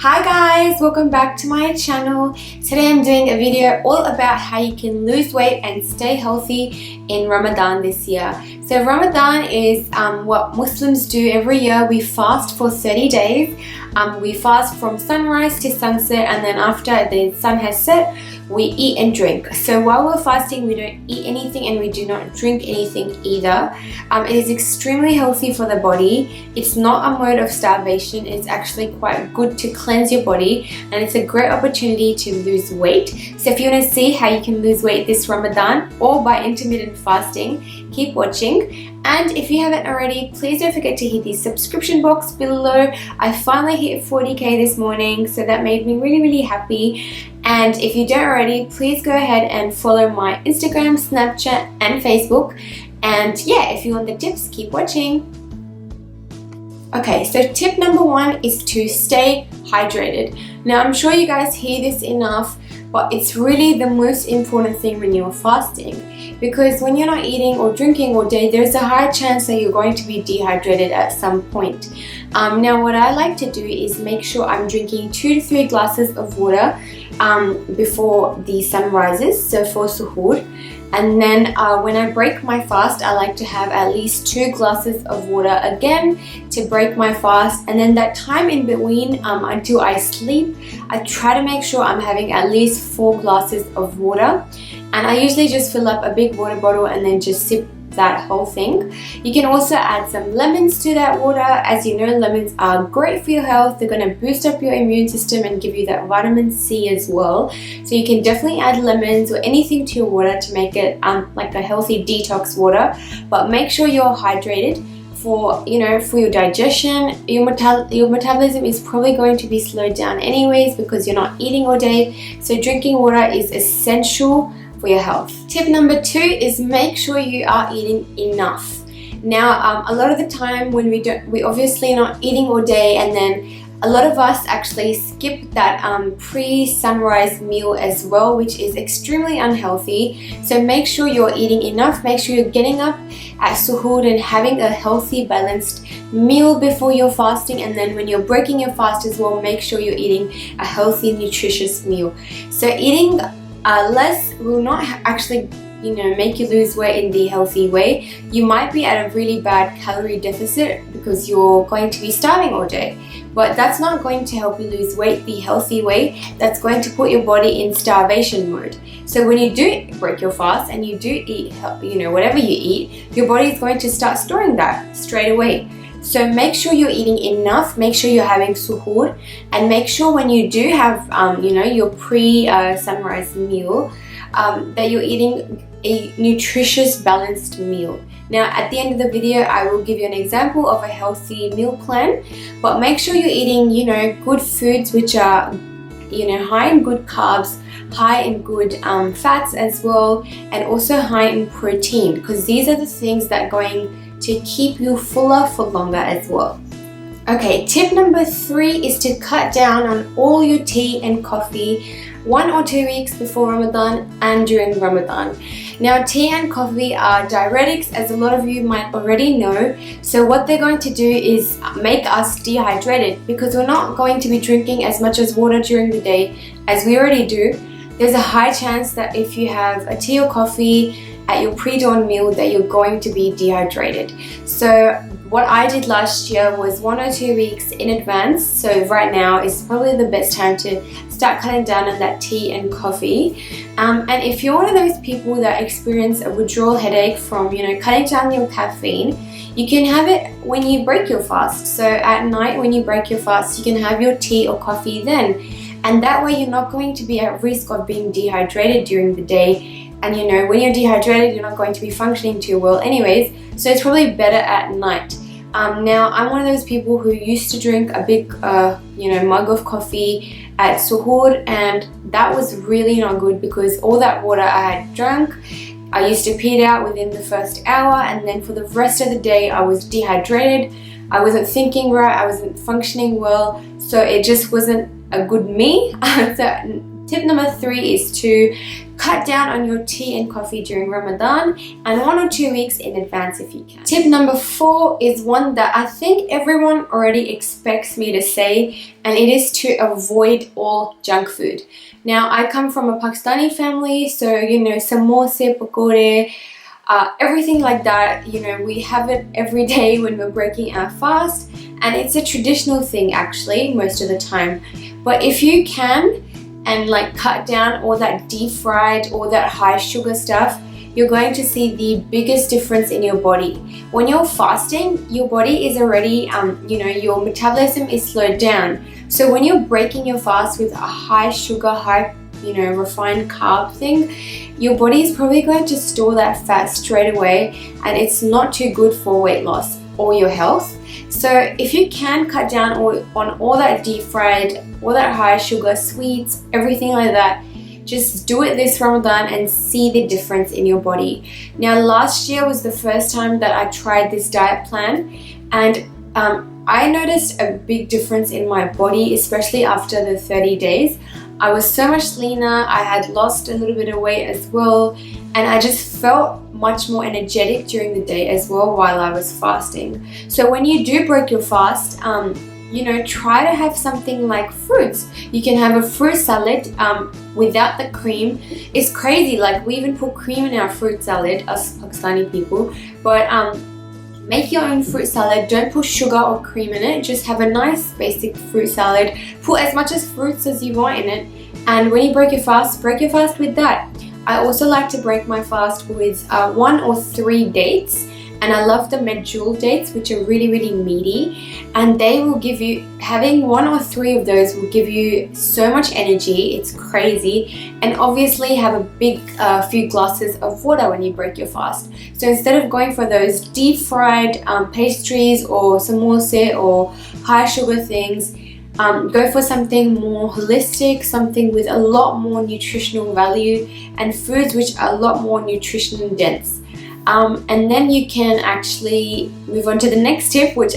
Hi guys, welcome back to my channel. Today I'm doing a video all about how you can lose weight and stay healthy in Ramadan this year. So Ramadan is what Muslims do every year. We fast for 30 days. We fast from sunrise to sunset, and then after the sun has set, we eat and drink. So while we're fasting, we don't eat anything and we do not drink anything either. It is extremely healthy for the body. It's not a mode of starvation. It's actually quite good to cleanse your body, and it's a great opportunity to lose weight. So if you want to see how you can lose weight this Ramadan or by intermittent fasting, keep watching. And if you haven't already, please don't forget to hit the subscription box below. I finally hit 40k this morning, so that made me really happy. And if you don't already, please go ahead and follow my Instagram, Snapchat and Facebook. And yeah, if you want the tips, keep watching. Okay, so tip number 1 is to stay hydrated. Now I'm sure you guys hear this enough, but it's really the most important thing when you're fasting, because when you're not eating or drinking all day, there's a high chance that you're going to be dehydrated at some point. Now what I like to do is make sure I'm drinking 2 to 3 glasses of water before the sun rises, so for suhoor. And then when I break my fast, I like to have at least 2 glasses of water again to break my fast. And then that time in between until I sleep, I try to make sure I'm having at least 4 glasses of water. And I usually just fill up a big water bottle and then just sip that whole thing. You can also add some lemons to that water. As you know, lemons are great for your health. They're going to boost up your immune system and give you that vitamin C as well. So you can definitely add lemons or anything to your water to make it like a healthy detox water. But make sure you're hydrated for your digestion. Your metabolism is probably going to be slowed down anyways because you're not eating all day. So drinking water is essential for your health. Tip number 2 is make sure you are eating enough. Now a lot of the time when we're obviously not eating all day, and then a lot of us actually skip that pre-sunrise meal as well, which is extremely unhealthy. So make sure you're eating enough. Make sure you're getting up at suhoor and having a healthy, balanced meal before you're fasting, and then when you're breaking your fast as well, make sure you're eating a healthy, nutritious meal. So eating less will not actually make you lose weight in the healthy way. You might be at a really bad calorie deficit because you're going to be starving all day, but that's not going to help you lose weight the healthy way. That's going to put your body in starvation mode. So when you do break your fast and you do eat whatever you eat, your body is going to start storing that straight away. So make sure you're eating enough, make sure you're having suhoor, and make sure when you do have your pre-sunrise meal, that you're eating a nutritious, balanced meal. Now at the end of the video, I will give you an example of a healthy meal plan, but make sure you're eating good foods which are high in good carbs, high in good fats as well, and also high in protein, because these are the things that are going to keep you fuller for longer as well. Okay, tip number 3 is to cut down on all your tea and coffee 1 or 2 weeks before Ramadan and during Ramadan. Now tea and coffee are diuretics, as a lot of you might already know. So what they're going to do is make us dehydrated, because we're not going to be drinking as much as water during the day as we already do. There's a high chance that if you have a tea or coffee at your pre-dawn meal that you're going to be dehydrated. So what I did last year was 1 or 2 weeks in advance. So right now is probably the best time to start cutting down on that tea and coffee. And if you're one of those people that experience a withdrawal headache from cutting down your caffeine, you can have it when you break your fast. So at night when you break your fast, you can have your tea or coffee then. And that way you're not going to be at risk of being dehydrated during the day. And when you're dehydrated, you're not going to be functioning too well anyways, so it's probably better at night. Now, I'm one of those people who used to drink a big, mug of coffee at suhoor, and that was really not good because all that water I had drunk, I used to pee it out within the first hour, and then for the rest of the day, I was dehydrated. I wasn't thinking right, I wasn't functioning well, so it just wasn't a good me. So Tip number 3 is to cut down on your tea and coffee during Ramadan, and 1 or 2 weeks in advance if you can. Tip number 4 is one that I think everyone already expects me to say, and it is to avoid all junk food. Now, I come from a Pakistani family, so you know, samosa, pakode, everything like that, you know, we have it every day when we're breaking our fast, and it's a traditional thing actually most of the time. But if you can and like cut down all that deep fried, all that high sugar stuff, you're going to see the biggest difference in your body. When you're fasting, your body is already, you know, your metabolism is slowed down. So when you're breaking your fast with a high sugar, high, you know, refined carb thing, your body is probably going to store that fat straight away, and it's not too good for weight loss or your health. So if you can cut down on all that deep fried, all that high sugar, sweets, everything like that, just do it this Ramadan and see the difference in your body. Now, last year was the first time that I tried this diet plan, and I noticed a big difference in my body, especially after the 30 days. I was so much leaner, I had lost a little bit of weight as well, and I just felt much more energetic during the day as well while I was fasting. So when you do break your fast, you know, try to have something like fruits. You can have a fruit salad without the cream. It's crazy, like we even put cream in our fruit salad, us Pakistani people, but make your own fruit salad. Don't put sugar or cream in it. Just have a nice basic fruit salad. Put as much as fruits as you want in it. And when you break your fast with that. I also like to break my fast with 1 or 3 dates. And I love the medjool dates, which are really, really meaty. And they will give you, having 1 or 3 of those will give you so much energy. It's crazy. And obviously have a big few glasses of water when you break your fast. So instead of going for those deep fried pastries or samosa or high sugar things, go for something more holistic, something with a lot more nutritional value and foods which are a lot more nutrition dense. And then you can actually move on to the next tip, which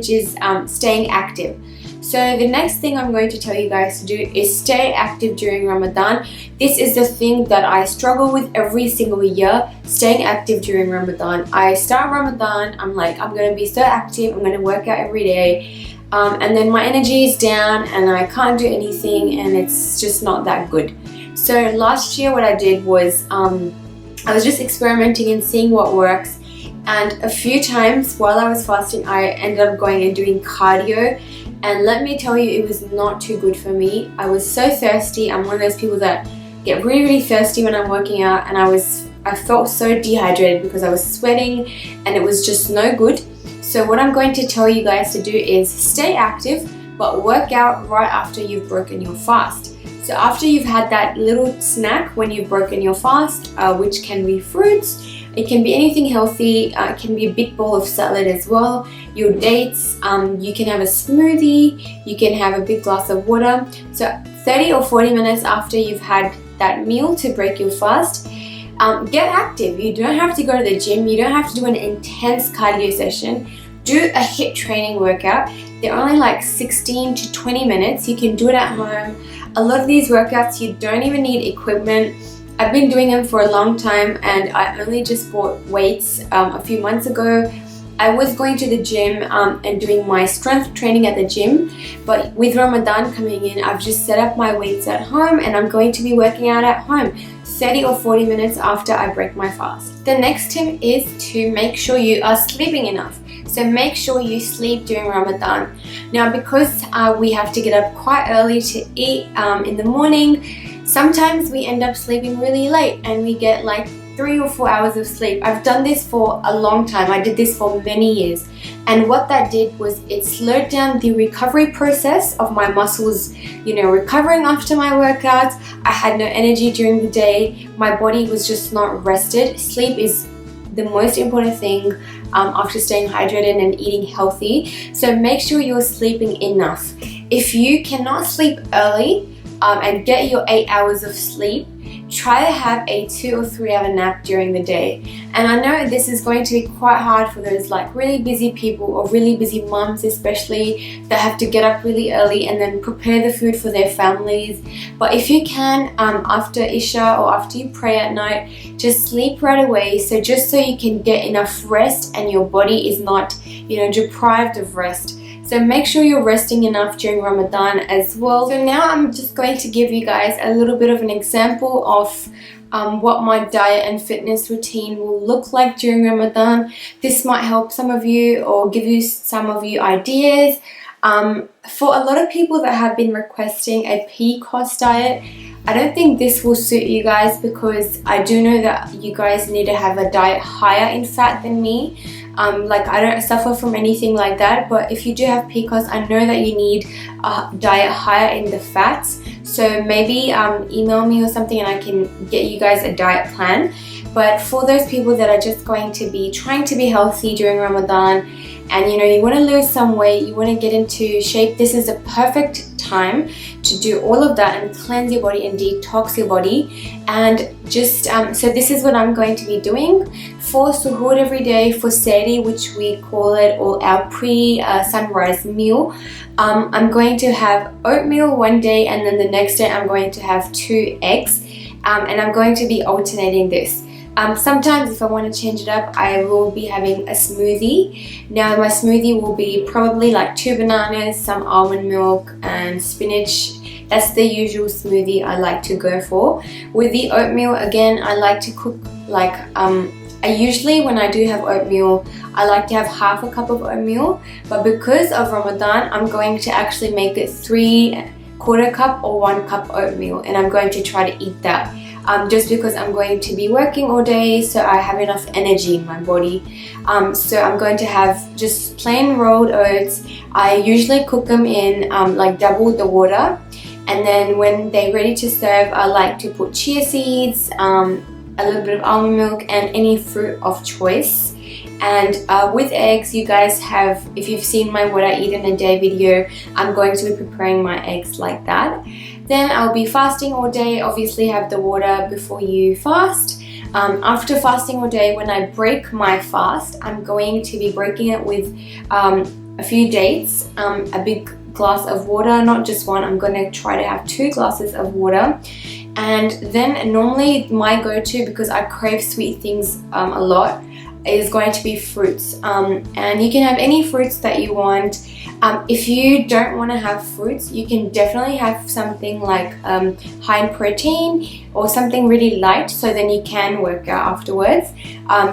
is staying active. So the next thing I'm going to tell you guys to do is stay active during Ramadan. This is the thing that I struggle with every single year, staying active during Ramadan. I start Ramadan, I'm like, I'm going to be so active, I'm going to work out every day. And then my energy is down and I can't do anything, and it's just not that good. So last year what I did was I was just experimenting and seeing what works, and a few times while I was fasting I ended up going and doing cardio, and let me tell you, it was not too good for me. I was so thirsty. I'm one of those people that get really, really thirsty when I'm working out, and I felt so dehydrated because I was sweating and it was just no good. So what I'm going to tell you guys to do is stay active, but work out right after you've broken your fast. So after you've had that little snack when you've broken your fast, which can be fruits, it can be anything healthy, it can be a big bowl of salad as well, your dates, you can have a smoothie, you can have a big glass of water. So 30 or 40 minutes after you've had that meal to break your fast, get active. You don't have to go to the gym, you don't have to do an intense cardio session. Do a HIIT training workout. They're only like 16 to 20 minutes. You can do it at home. A lot of these workouts, you don't even need equipment. I've been doing them for a long time, and I only just bought weights a few months ago. I was going to the gym and doing my strength training at the gym, but with Ramadan coming in, I've just set up my weights at home and I'm going to be working out at home 30 or 40 minutes after I break my fast. The next tip is to make sure you are sleeping enough. So make sure you sleep during Ramadan. Now, because we have to get up quite early to eat in the morning, sometimes we end up sleeping really late and we get like 3 or 4 hours of sleep. I've done this for a long time. I did this for many years. And what that did was it slowed down the recovery process of my muscles, you know, recovering after my workouts. I had no energy during the day. My body was just not rested. Sleep is the most important thing after staying hydrated and eating healthy. So make sure you're sleeping enough. If you cannot sleep early and get your 8 hours of sleep, try to have a 2 or 3 hour nap during the day. And I know this is going to be quite hard for those like really busy people or really busy moms especially that have to get up really early and then prepare the food for their families. But if you can, after Isha or after you pray at night, just sleep right away, so just so you can get enough rest and your body is not, you know, deprived of rest. So make sure you're resting enough during Ramadan as well. So now I'm just going to give you guys a little bit of an example of what my diet and fitness routine will look like during Ramadan. This might help some of you or give you some of you ideas. For a lot of people that have been requesting a PCOS diet, I don't think this will suit you guys because I do know that you guys need to have a diet higher in fat than me. Like I don't suffer from anything like that, but if you do have PCOS, I know that you need a diet higher in the fats. So maybe email me or something and I can get you guys a diet plan. But for those people that are just going to be trying to be healthy during Ramadan and you know you want to lose some weight, you want to get into shape, this is a perfect time to do all of that and cleanse your body and detox your body. And just so this is what I'm going to be doing for suhoor every day, for sehri, which we call it, or our pre-sunrise meal. I'm going to have oatmeal one day and then the next day I'm going to have 2 eggs, and I'm going to be alternating this. Sometimes if I want to change it up, I will be having a smoothie. Now my smoothie will be probably like 2 bananas, some almond milk and spinach. That's the usual smoothie I like to go for. With the oatmeal, again, I like to cook like I usually, when I do have oatmeal, I like to have half a cup of oatmeal, but because of Ramadan, I'm going to actually make it 3/4 cup or 1 cup oatmeal, and I'm going to try to eat that. Just because I'm going to be working all day, so I have enough energy in my body. So I'm going to have just plain rolled oats. I usually cook them in like double the water, and then when they're ready to serve, I like to put chia seeds, a little bit of almond milk and any fruit of choice. And with eggs, you guys have, if you've seen my what I eat in a day video, I'm going to be preparing my eggs like that. Then I'll be fasting all day, obviously have the water before you fast. After fasting all day, when I break my fast, I'm going to be breaking it with a few dates, a big glass of water, not just one. I'm going to try to have 2 glasses of water. And then normally my go-to, because I crave sweet things a lot, is going to be fruits. And you can have any fruits that you want. If you don't want to have fruits, you can definitely have something like high in protein or something really light, so then you can work out afterwards.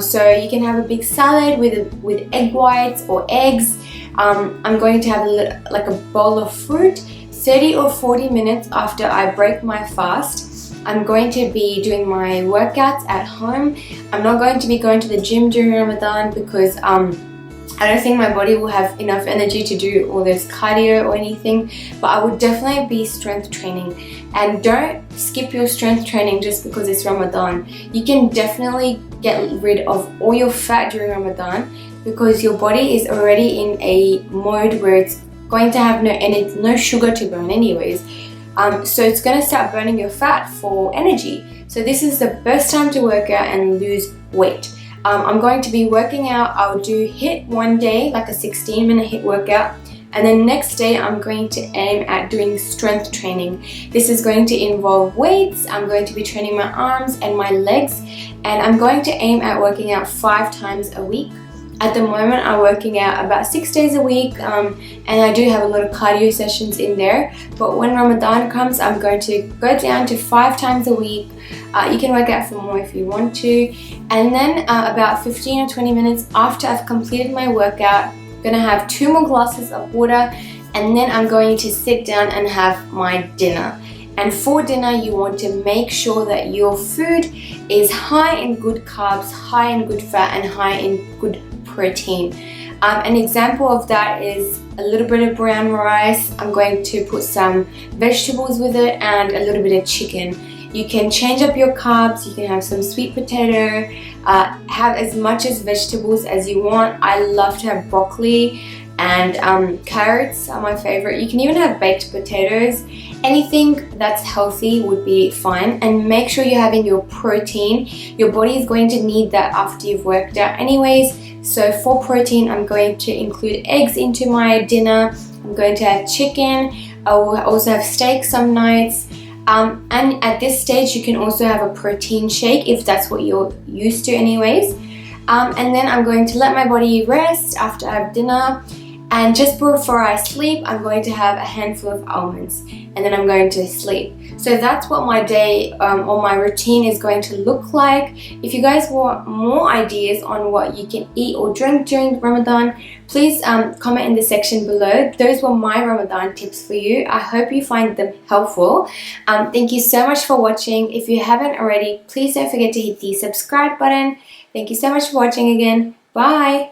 So you can have a big salad with egg whites or eggs. I'm going to have like a bowl of fruit. 30 or 40 minutes after I break my fast, I'm going to be doing my workouts at home. I'm not going to be going to the gym during Ramadan because I don't think my body will have enough energy to do all this cardio or anything, but I would definitely be strength training. And don't skip your strength training just because it's Ramadan. You can definitely get rid of all your fat during Ramadan because your body is already in a mode where it's going to have no sugar to burn anyways. So it's going to start burning your fat for energy. So this is the best time to work out and lose weight. I'm going to be working out. I'll do HIIT one day, like a 16-minute HIIT workout, and then next day I'm going to aim at doing strength training. This is going to involve weights. I'm going to be training my arms and my legs, and I'm going to aim at working out 5 times a week. At the moment, I'm working out about 6 days a week, and I do have a lot of cardio sessions in there. But when Ramadan comes, I'm going to go down to 5 times a week. You can work out for more if you want to. And then about 15 or 20 minutes after I've completed my workout, I'm going to have 2 more glasses of water, and then I'm going to sit down and have my dinner. And for dinner, you want to make sure that your food is high in good carbs, high in good fat, and high in good protein. An example of that is a little bit of brown rice. I'm going to put some vegetables with it and a little bit of chicken. You can change up your carbs. You can have some sweet potato, have as much as vegetables as you want. I love to have broccoli and carrots are my favorite. You can even have baked potatoes. Anything that's healthy would be fine, and make sure you're having your protein. Your body is going to need that after you've worked out anyways. So for protein, I'm going to include eggs into my dinner. I'm going to have chicken. I will also have steak some nights. And at this stage, you can also have a protein shake if that's what you're used to anyways. And then I'm going to let my body rest after I have dinner. And just before I sleep, I'm going to have a handful of almonds, and then I'm going to sleep. So that's what my day or my routine is going to look like. If you guys want more ideas on what you can eat or drink during Ramadan, please comment in the section below. Those were my Ramadan tips for you. I hope you find them helpful. Thank you so much for watching. If you haven't already, please don't forget to hit the subscribe button. Thank you so much for watching again. Bye!